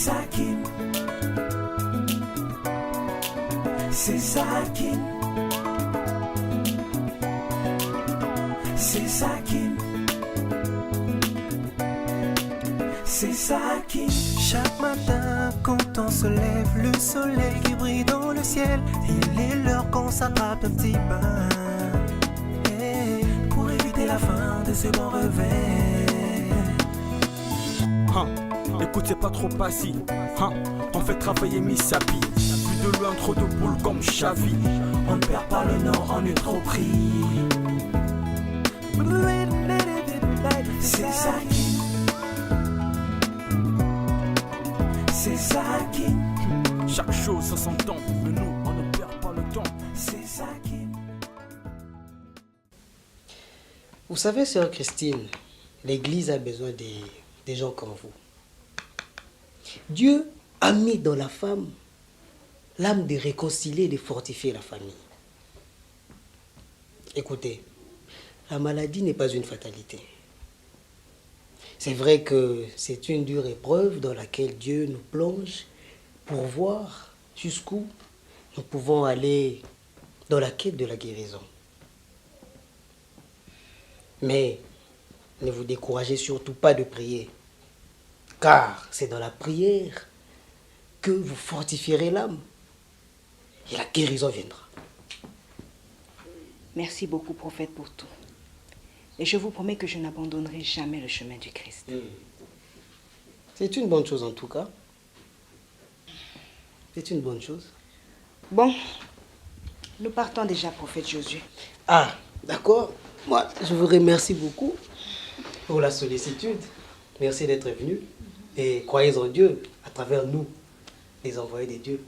Sakin. C'est Sakin. C'est Sakin. C'est Sakin. Chaque matin quand on se lève, le soleil qui brille dans le ciel, il est l'heure qu'on s'attrape un petit bain, pour éviter la fin de ce bon réveil. Écoute, c'est pas trop assis. On fait travailler Misapi. Plus de loin, trop de boules comme Xavi. On ne perd pas le nord, on est trop pris. C'est Sakin. C'est Sakin. Chaque chose ça s'entend, mais nous, on ne perd pas le temps. C'est Sakin. Vous savez, sœur Christine, l'Église a besoin des gens comme vous. Dieu a mis dans la femme l'âme de réconcilier et de fortifier la famille. Écoutez, la maladie n'est pas une fatalité. C'est vrai que c'est une dure épreuve dans laquelle Dieu nous plonge pour voir jusqu'où nous pouvons aller dans la quête de la guérison. Mais ne vous découragez surtout pas de prier, car c'est dans la prière que vous fortifierez l'âme et la guérison viendra. Merci beaucoup, prophète, pour tout. Et je vous promets que je n'abandonnerai jamais le chemin du Christ. C'est une bonne chose en tout cas. C'est une bonne chose. Bon, nous partons déjà, prophète Josué. Ah, d'accord. Moi, je vous remercie beaucoup pour la sollicitude. Merci d'être venu. Et croyez en Dieu à travers nous, les envoyés de Dieu.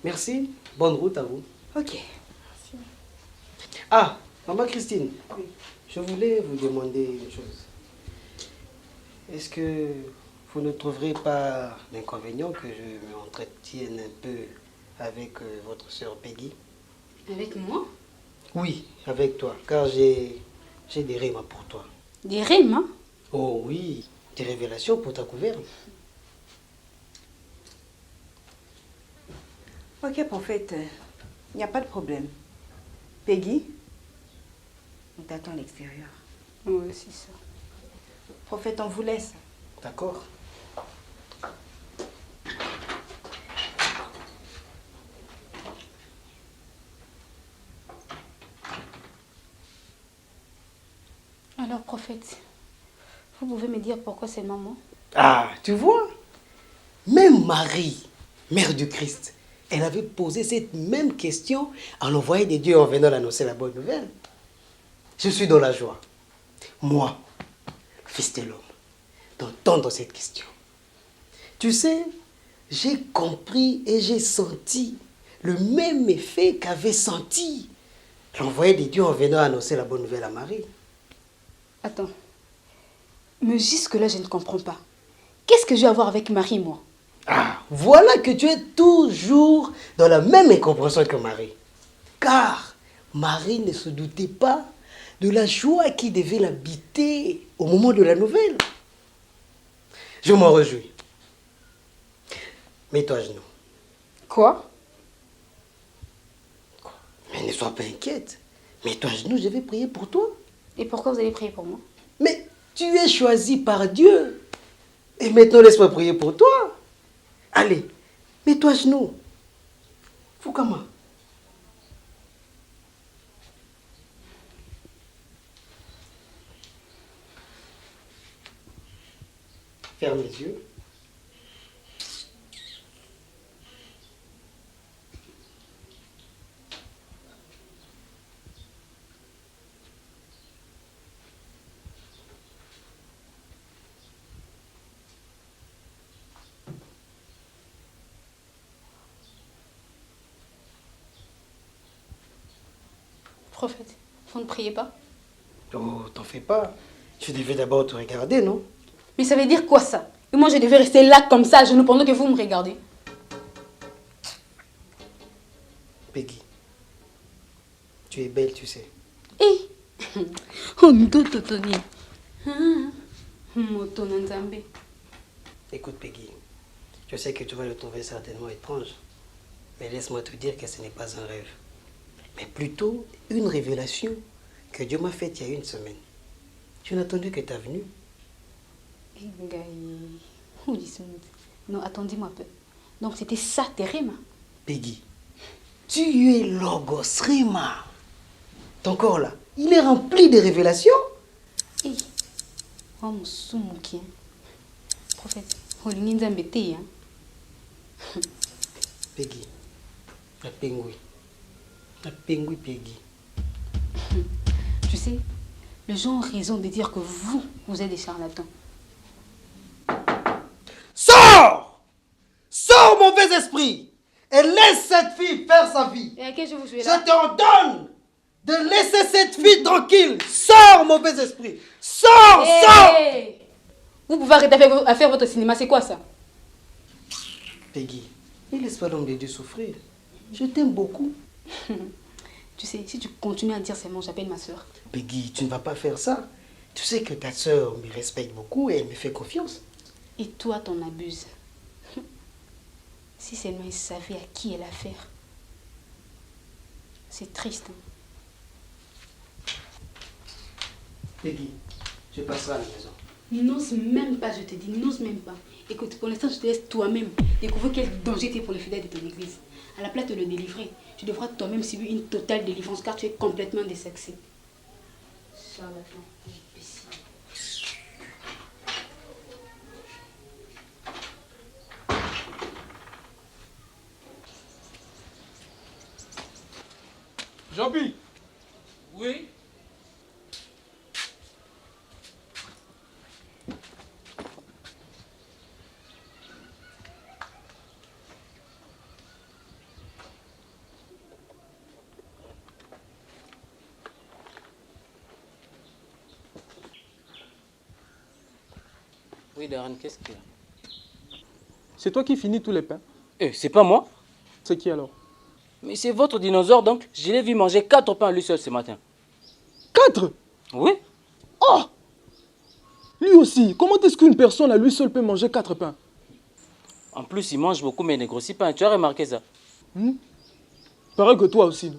Merci. Bonne route à vous. Ok. Ah, maman Christine, oui. Je voulais vous demander une chose. Est-ce que vous ne trouverez pas d'inconvénient que je m'entretienne un peu avec votre sœur Peggy? Avec moi? Oui, avec toi, car j'ai des rêves pour toi. Des rêves? Oh oui, des révélations pour ta gouverne. Ok, prophète, il n'y a pas de problème. Peggy, on t'attend à l'extérieur. Oui, c'est ça. Prophète, on vous laisse. D'accord. Alors, prophète, vous pouvez me dire pourquoi c'est maman? Ah, tu vois, même Marie, mère du Christ, elle avait posé cette même question à l'envoyé de Dieu en venant l'annoncer la bonne nouvelle. Je suis dans la joie, moi, fils de l'homme, d'entendre cette question. Tu sais, j'ai compris et j'ai senti le même effet qu'avait senti l'envoyé de Dieu en venant annoncer la bonne nouvelle à Marie. Attends, mais jusque-là, je ne comprends pas. Qu'est-ce que je vais avoir avec Marie, moi? Ah, voilà que tu es toujours dans la même incompréhension que Marie. Car Marie ne se doutait pas de la joie qui devait l'habiter au moment de la nouvelle. Je m'en réjouis. Mets-toi à genoux. Quoi? Mais ne sois pas inquiète. Mets-toi à genoux, je vais prier pour toi. Et pourquoi vous allez prier pour moi? Mais tu es choisi par Dieu. Et maintenant, laisse-moi prier pour toi. Allez, mets-toi à genoux. Fukama. Ferme les yeux. Prophète, vous ne priez pas? Oh, t'en fais pas. Je devais d'abord te regarder, non? Mais ça veut dire quoi ça? Et moi je devais rester là comme ça à genoux pendant que vous me regardez? Peggy, tu es belle, tu sais. Eh! Oh, Tony. Moto Nzambe. Écoute, Peggy, je sais que tu vas le trouver certainement étrange, mais laisse-moi te dire que ce n'est pas un rêve, mais plutôt une révélation que Dieu m'a faite il y a une semaine. Je n'attendais que ta venue. Non, attendez-moi un peu. Donc c'était ça, tes rêves? Peggy, tu es Logos Rima. Ton corps là, il est rempli de révélations. Eh, oh mon soumouki. Prophète, Holingi embêté, hein. Peggy, la pingouine. La pingouine Peggy. Tu sais, les gens ont raison de dire que vous êtes des charlatans. Sors! Sors, mauvais esprit! Et laisse cette fille faire sa vie. Et à quel jeu vous jouez Je là? t'ordonne de laisser cette fille tranquille. Sors, mauvais esprit. Sors, sors! Vous pouvez arrêter à faire votre cinéma, c'est quoi ça? Peggy, ne laisse pas l'homme de Dieu souffrir. Je t'aime beaucoup. Tu sais, si tu continues à dire ces mots, j'appelle ma soeur. Peggy, tu ne vas pas faire ça. Tu sais que ta soeur me respecte beaucoup et elle me fait confiance. Et toi, t'en abuses. Si seulement il savait à qui elle a affaire. C'est triste. Hein? Peggy, je passerai à la maison. N'ose même pas, je te dis, n'ose même pas. Écoute, pour l'instant, je te laisse toi-même découvrir quel danger t'es pour les fidèles de ton église. À la place de le délivrer, tu devras toi-même subir une totale délivrance car tu es complètement désexé. Charlatan, imbécile. Jean-Pi! Oui. Oui, Darren, qu'est-ce qu'il y a? C'est toi qui finis tous les pains? C'est pas moi. C'est qui alors? Mais c'est votre dinosaure, donc. Je l'ai vu manger 4 pains à lui seul ce matin. 4? Oui. Oh! Lui aussi, comment est-ce qu'une personne à lui seul peut manger 4 pains? En plus, il mange beaucoup, mais il ne grossit pas. Tu as remarqué ça? Pareil que toi aussi,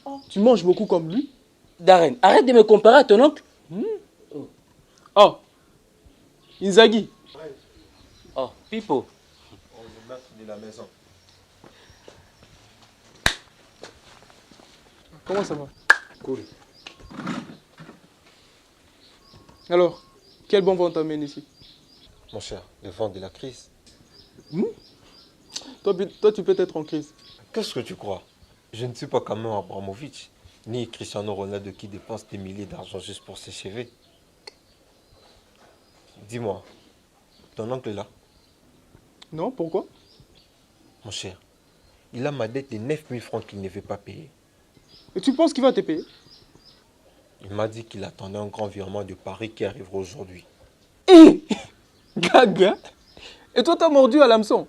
non? Tu manges beaucoup comme lui? Darren, arrête de me comparer à ton oncle. Oh! Inzaghi. Oh, Pipo. On est maître de la maison. Comment ça va? Cool. Alors, quel bon vent t'amène ici? Mon cher, le vent de la crise. Toi, tu peux être en crise. Qu'est-ce que tu crois? Je ne suis pas comme Abramovich, ni Cristiano Ronaldo qui dépense des milliers d'argent juste pour ses cheveux. Dis-moi, ton oncle est là? Non, pourquoi? Mon cher, il a ma dette de 9000 francs qu'il ne veut pas payer. Et tu penses qu'il va te payer? Il m'a dit qu'il attendait un grand virement de Paris qui arrivera aujourd'hui. Gaga! Et toi, t'as mordu à l'hameçon?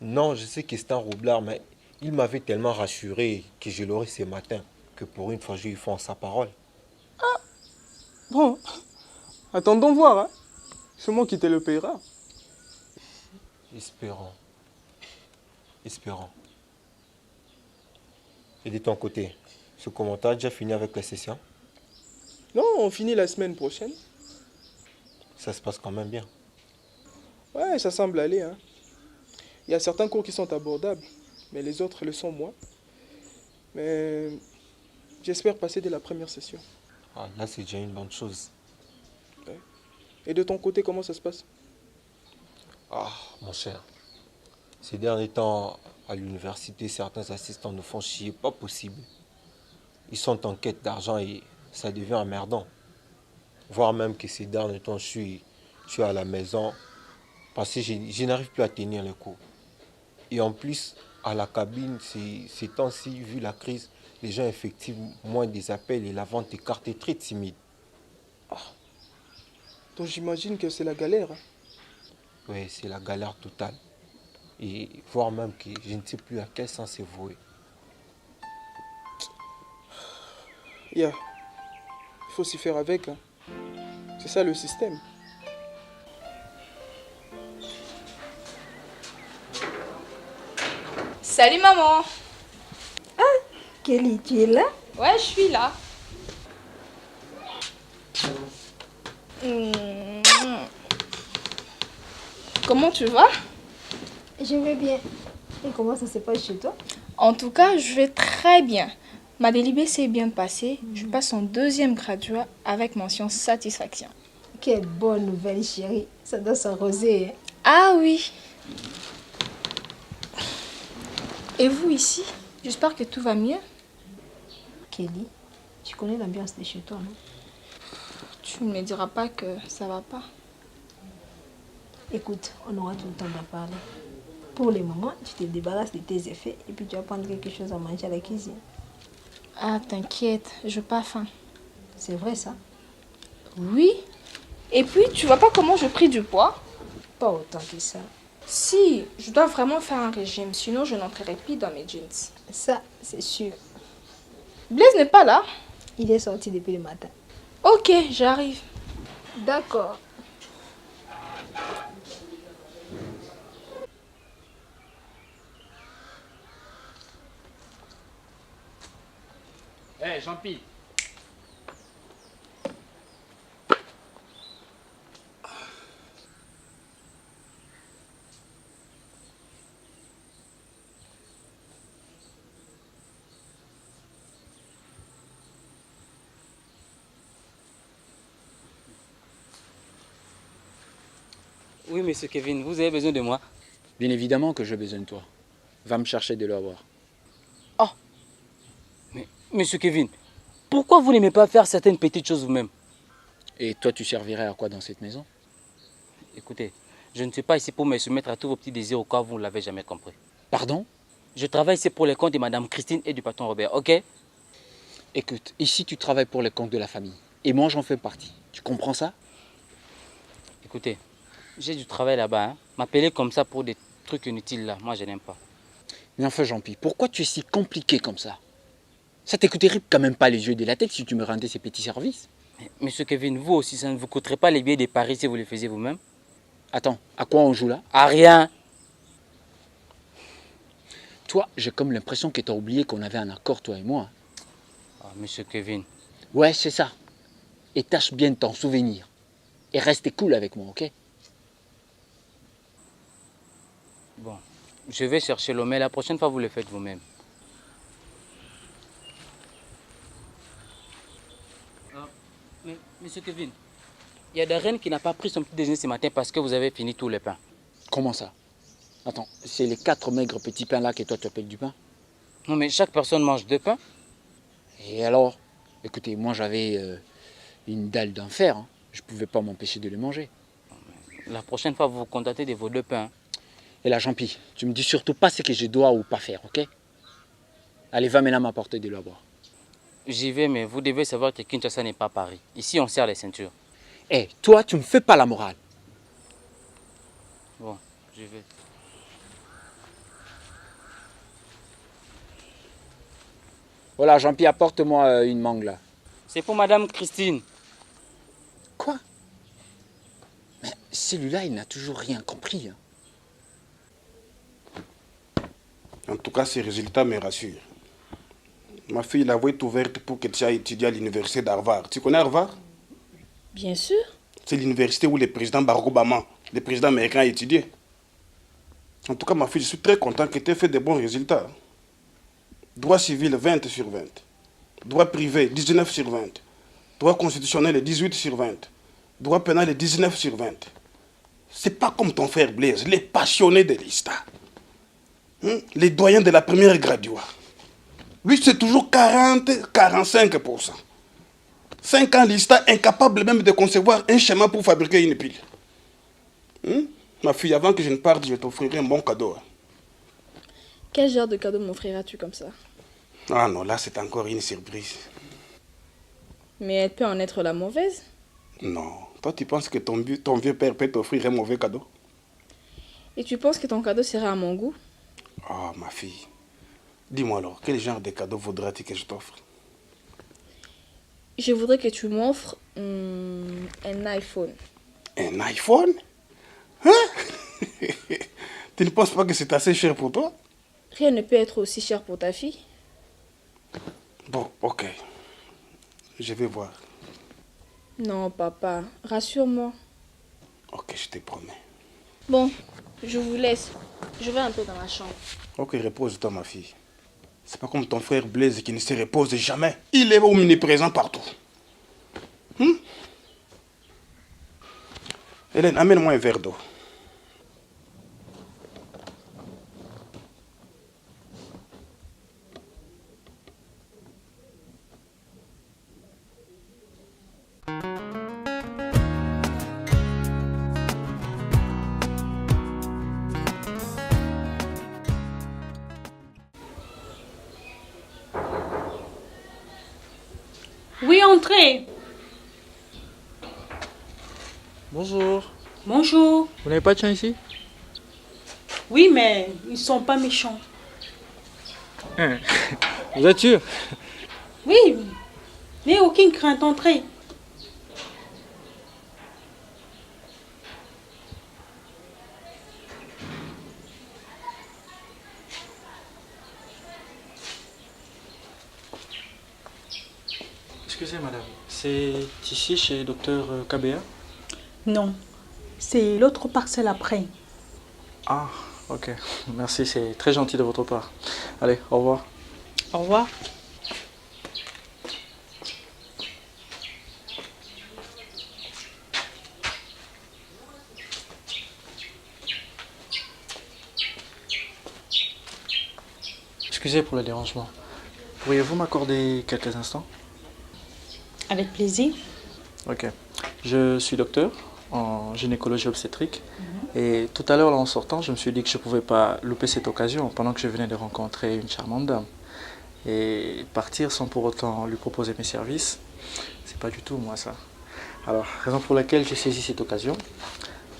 Non, je sais que c'est un roublard, mais il m'avait tellement rassuré que je l'aurai ce matin que pour une fois, je lui fais en sa parole. Bon, attendons voir, hein. C'est moi qui te le payera. Espérons. Espérons. Et de ton côté, ce commentaire a déjà fini avec la session? Non, on finit la semaine prochaine. Ça se passe quand même bien. Ouais, ça semble aller, hein. Il y a certains cours qui sont abordables, mais les autres le sont moins. Mais j'espère passer dès la première session. Ah, là, c'est déjà une bonne chose. Ouais. Et de ton côté, comment ça se passe? Ah, mon cher. Ces derniers temps, à l'université, certains assistants nous font chier, pas possible. Ils sont en quête d'argent et ça devient emmerdant. Voire même que ces derniers temps, je suis à la maison parce que je n'arrive plus à tenir le coup. Et en plus, à la cabine, ces temps-ci, vu la crise, les gens effectuent moins des appels et la vente des cartes est très timide. Donc j'imagine que c'est la galère, hein. Oui, c'est la galère totale. Et voire même que je ne sais plus à quel sens c'est voué. Yeah. Il faut s'y faire avec, hein. C'est ça le système. Salut maman. Kelly, tu es là? Ouais, je suis là. Comment tu vas? Je vais bien. Et comment ça se passe chez toi? En tout cas, je vais très bien. Ma délibée s'est bien passée. Je passe en 2e graduat avec mention satisfaction. Quelle bonne nouvelle, chérie. Ça doit s'arroser. Ah oui. Et vous ici? J'espère que tout va mieux. Kelly, tu connais l'ambiance de chez toi, non? Tu ne me diras pas que ça va pas. Écoute, on aura tout le temps d'en parler. Pour le moment, tu te débarrasses de tes effets et puis tu vas prendre quelque chose à manger à la cuisine. Ah, t'inquiète, je n'ai pas faim. C'est vrai ça? Oui. Et puis, tu vois pas comment je pris du poids? Pas autant que ça. Si, je dois vraiment faire un régime, sinon je n'entrerai plus dans mes jeans. Ça, c'est sûr. Blaise n'est pas là? Il est sorti depuis le matin. Ok, j'arrive. D'accord. Hé, Jean-Pi. Oui, monsieur Kevin, vous avez besoin de moi? Bien évidemment que j'ai besoin de toi. Va me chercher de l'eau à boire. Oh. Mais, monsieur Kevin, pourquoi vous n'aimez pas faire certaines petites choses vous-même? Et toi, tu servirais à quoi dans cette maison? Écoutez, je ne suis pas ici pour me soumettre à tous vos petits désirs au cas où vous ne l'avez jamais compris. Pardon? Je travaille ici pour les comptes de madame Christine et du patron Robert, ok? Écoute, ici tu travailles pour les comptes de la famille. Et moi j'en fais partie. Tu comprends ça? Écoutez, j'ai du travail là-bas, hein. M'appeler comme ça pour des trucs inutiles là, moi je n'aime pas. Mais enfin Jean-Pi, pourquoi tu es si compliqué comme ça? Ça t'écouterait quand même pas les yeux de la tête si tu me rendais ces petits services. Mais, monsieur Kevin, vous aussi, ça ne vous coûterait pas les billets de Paris si vous les faisiez vous-même? Attends, à quoi on joue là? À rien. Toi, j'ai comme l'impression que tu as oublié qu'on avait un accord, toi et moi. Ah, monsieur Kevin. Ouais, c'est ça. Et tâche bien de t'en souvenir. Et reste cool avec moi, ok? Bon, je vais chercher l'eau, mais la prochaine fois, vous le faites vous-même. Mais, monsieur Kevin, il y a Darren qui n'a pas pris son petit déjeuner ce matin parce que vous avez fini tous les pains. Comment ça? Attends, c'est les 4 maigres petits pains là que toi tu appelles du pain? Non, mais chaque personne mange 2 pains. Et alors? Écoutez, moi j'avais une dalle d'enfer. Hein. Je pouvais pas m'empêcher de les manger. La prochaine fois, vous vous contentez de vos 2 pains. Et là, Jean-Pi, tu me dis surtout pas ce que je dois ou pas faire, ok? Allez, va maintenant m'apporter de l'eau à boire. J'y vais, mais vous devez savoir que Kinshasa n'est pas Paris. Ici, on serre les ceintures. Eh, toi, tu me fais pas la morale. Bon, j'y vais. Voilà, Jean-Pi, apporte-moi une mangue là. C'est pour madame Christine. Quoi? Mais celui-là, il n'a toujours rien compris. Hein. En tout cas, ces résultats me rassurent. Ma fille, la voie est ouverte pour qu'elle aille étudier à l'université d'Harvard. Tu connais Harvard? Bien sûr. C'est l'université où le président Barack Obama, le président américain, a étudié. En tout cas, ma fille, je suis très content que tu aies fait de bons résultats. Droit civil, 20 sur 20. Droit privé, 19 sur 20. Droit constitutionnel, 18 sur 20. Droit pénal, 19 sur 20. C'est pas comme ton frère Blaise, les passionnés de l'ISTA. Les doyens de la première graduat. Lui, c'est toujours 40-45%. 5 ans l'ISTA, incapable même de concevoir un schéma pour fabriquer une pile. Ma fille, avant que je ne parte, je vais t'offrir un bon cadeau. Quel genre de cadeau m'offriras-tu comme ça? Ah non, là, c'est encore une surprise. Mais elle peut en être la mauvaise. Non. Toi, tu penses que ton vieux père peut t'offrir un mauvais cadeau? Et tu penses que ton cadeau sera à mon goût? Ah, ma fille. Dis-moi alors, quel genre de cadeau voudrais-tu que je t'offre? Je voudrais que tu m'offres un iPhone. Un iPhone? Hein? Tu ne penses pas que c'est assez cher pour toi? Rien ne peut être aussi cher pour ta fille. Bon, ok. Je vais voir. Non, papa, rassure-moi. Ok, je te promets. Bon, je vous laisse. Je vais un peu dans ma chambre. Ok, repose-toi, ma fille. C'est pas comme ton frère Blaise qui ne se repose jamais. Il est omniprésent partout. Hélène, amène-moi un verre d'eau. Oui, entrez. Bonjour. Bonjour. Vous n'avez pas de chien ici? Oui, mais ils sont pas méchants. Vous êtes sûr? Oui, mais aucune crainte, entrez. Excusez madame, c'est ici chez docteur KBA? Non, c'est l'autre parcelle après. Ah, ok. Merci, c'est très gentil de votre part. Allez, au revoir. Au revoir. Excusez pour le dérangement. Pourriez-vous m'accorder quelques instants? Avec plaisir. Ok. Je suis docteur en gynécologie obstétrique. Et tout à l'heure, là, en sortant, je me suis dit que je ne pouvais pas louper cette occasion pendant que je venais de rencontrer une charmante dame. Et partir sans pour autant lui proposer mes services, c'est pas du tout moi ça. Alors, raison pour laquelle j'ai saisi cette occasion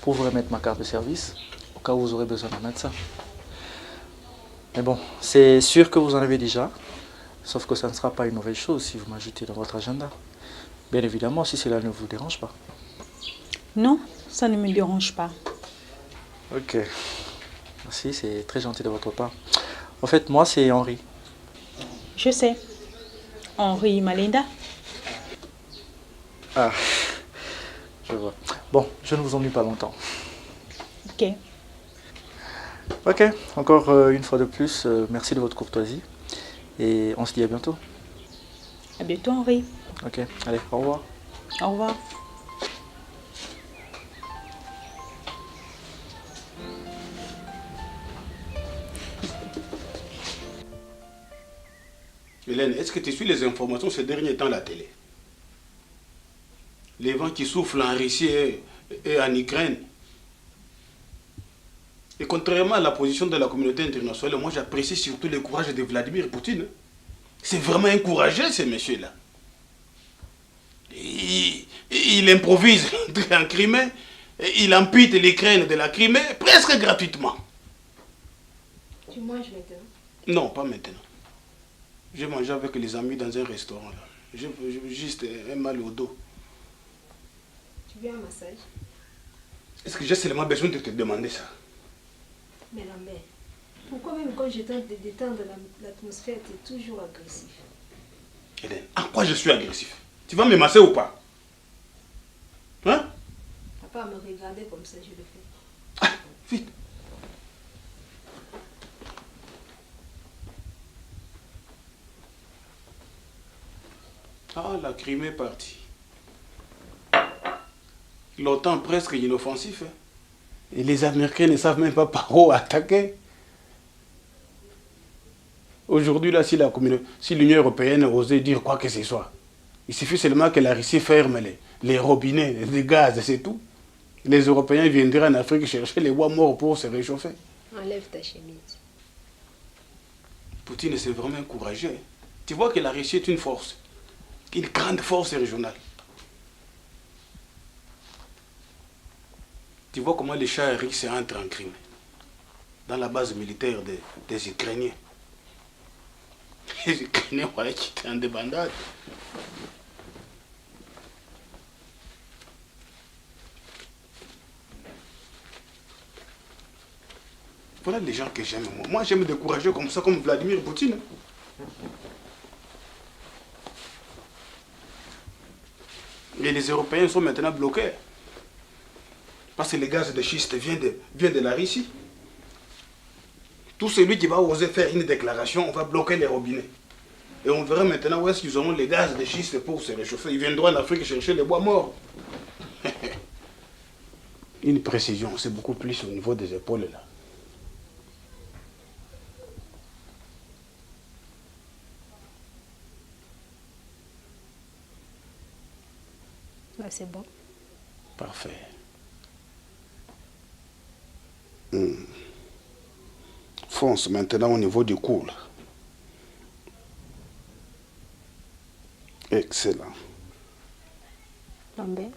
pour vous remettre ma carte de service au cas où vous aurez besoin d'un médecin. Mais bon, c'est sûr que vous en avez déjà, sauf que ça ne sera pas une nouvelle chose si vous m'ajoutez dans votre agenda. Bien évidemment, si cela ne vous dérange pas. Non, ça ne me dérange pas. Ok. Merci, c'est très gentil de votre part. En fait, moi, c'est Henri. Je sais. Henri Malinda. Ah, je vois. Bon, je ne vous ennuie pas longtemps. Ok. Ok, encore une fois de plus, merci de votre courtoisie. Et on se dit à bientôt. À bientôt, Henri. Ok, allez, au revoir. Au revoir. Hélène, est-ce que tu suis les informations ces derniers temps à la télé? Les vents qui soufflent en Russie et en Ukraine. Et contrairement à la position de la communauté internationale, moi j'apprécie surtout le courage de Vladimir Poutine. C'est vraiment un courageux, ce monsieur-là. Il improvise en Crimée, il ampute l'Ukraine de la Crimée presque gratuitement. Tu manges maintenant? Non, pas maintenant. J'ai mangé avec les amis dans un restaurant. Là. J'ai juste un mal au dos. Tu veux un massage? Est-ce que j'ai seulement besoin de te demander ça? Mais la mère, pourquoi même quand je tente de détendre l'atmosphère, tu es toujours agressif? Hélène, en quoi je suis agressif? Tu vas me masser ou pas? Hein? Papa me regarder comme ça, je le fais. Ah, vite. Ah, la Crimée est partie. L'OTAN presque inoffensif. Hein? Et les Américains ne savent même pas par où attaquer. Aujourd'hui, là, si l'Union européenne osait dire quoi que ce soit, il suffit seulement que la Russie ferme les robinets, les gaz, c'est tout. Les Européens viendraient en Afrique chercher les bois morts pour se réchauffer. Enlève ta chemise. Poutine, c'est vraiment courageux. Tu vois que la Russie est une force, une grande force régionale. Tu vois comment les chars russes entrent en Crimée, dans la base militaire des Ukrainiens. Les Ukrainiens, voilà, qui étaient en débandade. Voilà les gens que j'aime, moi. Moi, j'aime décourager comme ça, comme Vladimir Poutine. Et les Européens sont maintenant bloqués. Parce que le gaz de schiste vient de la Russie. Tout celui qui va oser faire une déclaration, on va bloquer les robinets. Et on verra maintenant où est-ce qu'ils auront les gaz de schiste pour se réchauffer. Ils viendront en Afrique chercher les bois morts. Une précision, c'est beaucoup plus au niveau des épaules là. Là, c'est bon. Parfait. Fonce maintenant au niveau du cou là. Excellent. Lambert.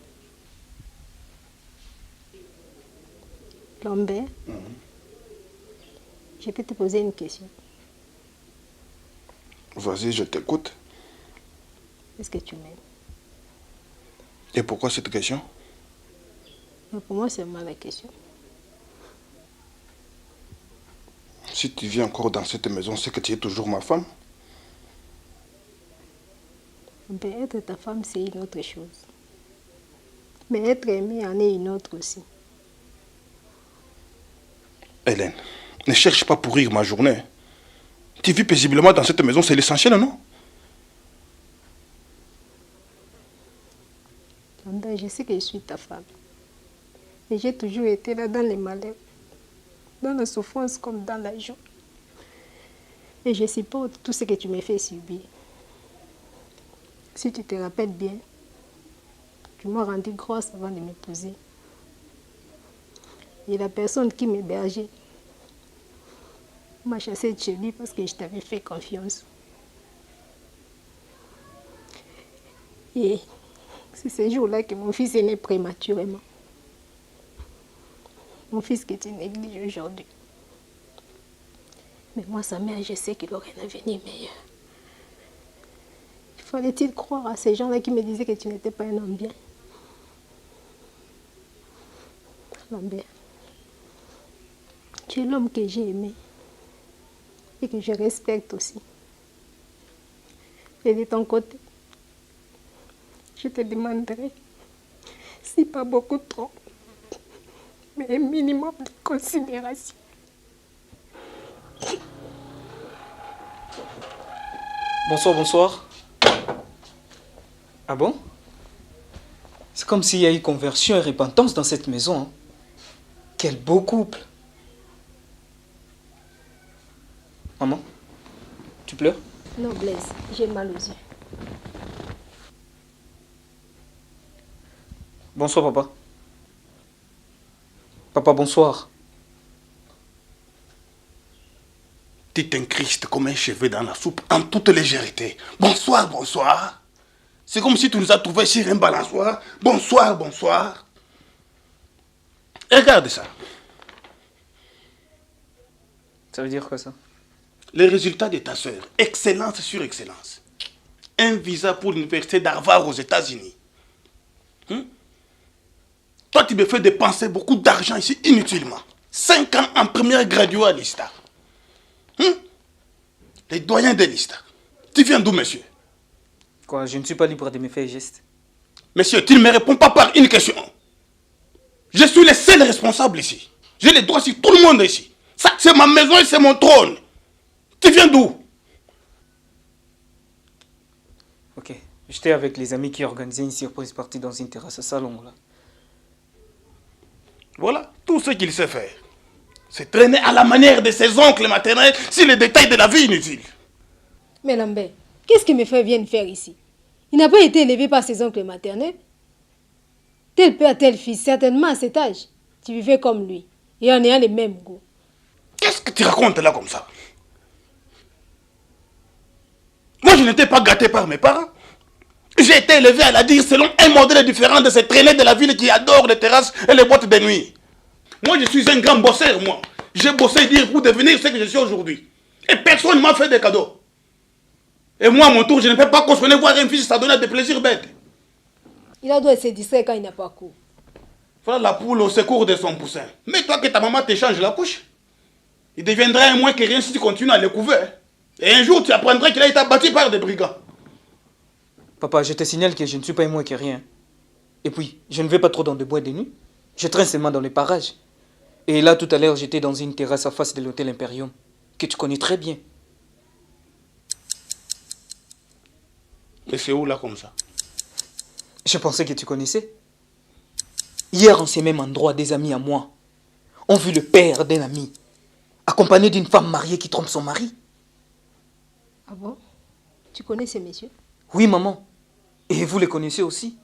Lambert. Je peux te poser une question. Vas-y, je t'écoute. Est-ce que tu m'aimes? Et pourquoi cette question? Mais pour moi, c'est vraiment la question. Si tu vis encore dans cette maison, c'est que tu es toujours ma femme. Être ta femme, c'est une autre chose. Mais être aimé en est une autre aussi. Hélène, ne cherche pas à pourrir ma journée. Tu vis paisiblement dans cette maison, c'est l'essentiel, non? Lambert, je sais que je suis ta femme. Mais j'ai toujours été là dans les malheurs, dans la souffrance comme dans la joie. Et je supporte tout ce que tu m'as fait subir. Si tu te rappelles bien, tu m'as rendu grosse avant de m'épouser. Et la personne qui m'hébergeait m'a chassée de chez lui parce que je t'avais fait confiance. Et c'est ce jour-là que mon fils est né prématurément. Mon fils que tu négliges aujourd'hui. Mais moi, sa mère, je sais qu'il aurait un avenir meilleur. Fallait-il croire à ces gens-là qui me disaient que tu n'étais pas un homme bien? Lambert, tu es l'homme que j'ai aimé et que je respecte aussi. Et de ton côté, je te demanderai, si pas beaucoup trop, mais un minimum de considération. Bonsoir, bonsoir. Ah bon? C'est comme s'il y a eu conversion et repentance dans cette maison. Hein. Quel beau couple. Maman, tu pleures? Non, Blaise, j'ai mal aux yeux. Bonsoir, papa. Papa, bonsoir. Tu t'incrustes comme un cheveu dans la soupe en toute légèreté. Bonsoir, bonsoir. C'est comme si tu nous as trouvés sur un balançoire. Bonsoir, bonsoir. Regarde ça. Ça veut dire quoi ça? Les résultats de ta soeur. Excellence sur excellence. Un visa pour l'université d'Harvard aux États-Unis. Toi, tu me fais dépenser beaucoup d'argent ici inutilement. 5 ans en première graduée à l'ISTA. Les doyens de l'ISTA. Tu viens d'où, monsieur? Quoi, je ne suis pas libre de me faire geste. Monsieur, tu ne me réponds pas par une question. Je suis le seul responsable ici. J'ai les droits sur tout le monde ici. Ça, c'est ma maison et c'est mon trône. Tu viens d'où? Ok, j'étais avec les amis qui organisaient une surprise partie dans une terrasse à salon là. Voilà tout ce qu'il sait faire. C'est traîner à la manière de ses oncles maternels sur les détails de la vie inutile. Mais Lambert, qu'est-ce que mes frères viennent faire ici? Il n'a pas été élevé par ses oncles maternels. Tel père, tel fils, certainement à cet âge. Tu vivais comme lui, et en ayant les mêmes goûts. Qu'est-ce que tu racontes là comme ça? Moi, je n'étais pas gâté par mes parents. J'ai été élevé à la dire selon un modèle différent de ces traînés de la ville qui adorent les terrasses et les boîtes de nuit. Moi, je suis un grand bosseur, moi. J'ai bossé dire pour devenir ce que je suis aujourd'hui. Et personne ne m'a fait des cadeaux. Et moi, à mon tour, je ne peux pas cautionner voir un fils s'adonner à des plaisirs bêtes. Il a doit se distraire quand il n'a pas cours. Voilà la poule au secours de son poussin. Mais toi que ta maman t'échange la couche. Il deviendra un moins que rien si tu continues à le couvrir. Et un jour, tu apprendras qu'il a été abattu par des brigands. Papa, je te signale que je ne suis pas moins que rien. Et puis, je ne vais pas trop dans de bois de nuit. Je traîne seulement dans les parages. Et là, tout à l'heure, j'étais dans une terrasse à face de l'hôtel Imperium, que tu connais très bien. Et c'est où là comme ça? Je pensais que tu connaissais. Hier, en ces mêmes endroits, des amis à moi ont vu le père d'un ami, accompagné d'une femme mariée qui trompe son mari. Ah bon? Tu connais ces messieurs? Oui, maman. Et vous les connaissez aussi.